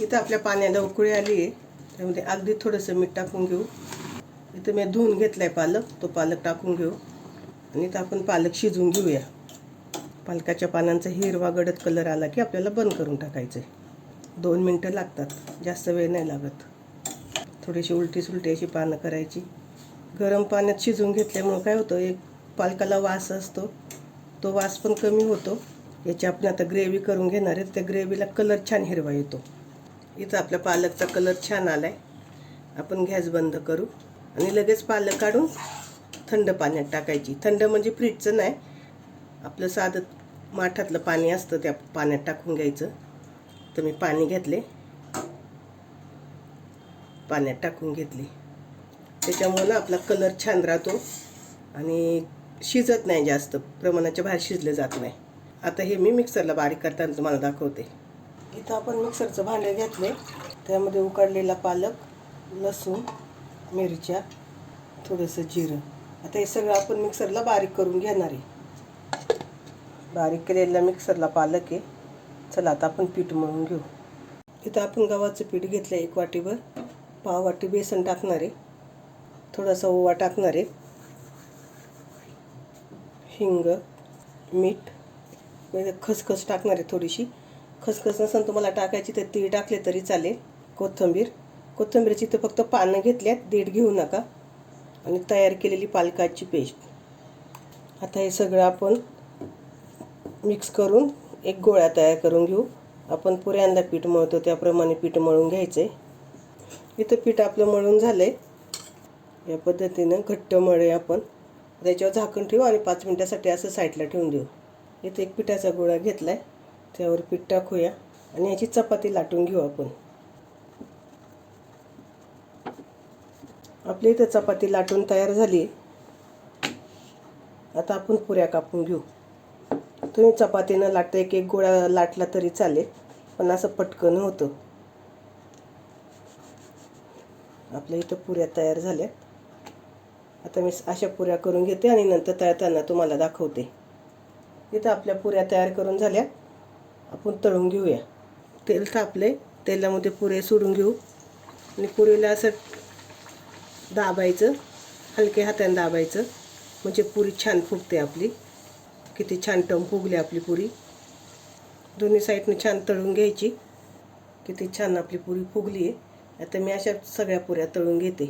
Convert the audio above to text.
इथं आपल्या पाण्याला उकळी आली आहे, त्यामध्ये अगदी थोडंसं मीठ टाकून घेऊ. इथं मी धुवून घेतलाय पालक, तो पालक टाकून घेऊ आणि इथं आपण पालक शिजवून घेऊया. पालकाच्या पानांचा हिरवा गडद कलर आला की आपल्याला बंद करून टाकायचं आहे. 2 मिनटं लागतात, जास्त वेळ नाही लागत. थोडीशी उलटी सुलटी अशी पानं करायची. गरम पाण्यात शिजवून घेतल्यामुळं काय होतं, एक पालकाला वास असतो, तो वास पण कमी होतो. याची आपण आता ग्रेव्ही करून घेणार आहे, त्या ग्रेव्हीला कलर छान हिरवा येतो. इथं आपल्या पालकचा कलर छान आला आहे. आपण गॅस बंद करू आणि लगेच पालक काढून थंड पाण्यात टाकायची. थंड म्हणजे फ्रीजचं नाही, आपलं साधं माठातलं पाणी असतं त्या पाण्यात टाकून घ्यायचं. तर मी पाणी घेतले, पाण्यात टाकून घेतली. त्याच्यामुळं आपला कलर छान राहतो आणि शिजत नाही, जास्त प्रमाणाच्या बाहेर शिजलं जात नाही. आता हे मी मिक्सरला बारीक करताना तुम्हाला दाखवते. इथं आपण मिक्सरचं भांडं घेतले, त्यामध्ये उकडलेला पालक, लसूण, मिरच्या, थोडंसं जिरं. आता हे सगळं आपण मिक्सरला बारीक करून घेणार आहे. बारीक केलेला मिक्सरला पालक आहे. चला आता आपण पीठ मळून घेऊ. इथं आपण गव्हाचं पीठ घेतलं 1 वाटीभर. पाव वाटी बेसन टाकणार आहे, थोडासा ओवा टाकणार आहे, हिंग, मीठ, खसखस टाकणार आहे. थोडीशी खसखस नसेल तुम्हाला टाकायची तर तीळ टाकले तरी चालेल. कोथिंबीरची तर फक्त पानं घेतल्यात, देठ घेऊ नका. आणि तयार केलेली पालकाची पेस्ट. आता हे सगळं आपण मिक्स करून एक गोळा तयार करून घेऊ. आपण पुऱ्यांना पीठ मळतो त्याप्रमाणे पीठ मळून घ्यायचं आहे. इथं पीठ आपलं मळून झालं आहे. या पद्धतीनं घट्ट मळे आपण. त्याच्यावर झाकण ठेवू आणि 5 मिनिटासाठी असं साईडला ठेवून देऊ. इथं एक पिठाचा गोळा घेतला आहे, त्यावर पीठ टाकूया आणि याची चपाती लाटून घेऊ आपण. आपली इथं चपाती लाटून तयार झाली. आता आपण पुऱ्या कापून घेऊ. तुम्ही चपातीनं लाटता एक एक गोळा लाटला तरी चालेल, पण असं पटकन होतं. आपल्या इथं पुऱ्या तयार झाल्या. आता मी अशा पुऱ्या करून घेते आणि नंतर तळताना तुम्हाला दाखवते. इथं आपल्या पुऱ्या तयार करून झाल्या, आपण तळून घेऊया. तेल तापले, तेलामध्ये पुरे सोडून घेऊ आणि पुरीला असं दाबायचं, हलक्या हाताने दाबायचं, म्हणजे पुरी छान फुगते आपली. किती छान टम फुगली आपली पुरी. दोन्ही साईडने छान तळून घ्यायची. किती छान आपली पुरी फुगली आहे. आता मी अशा सगळ्या पुऱ्या तळून घेते.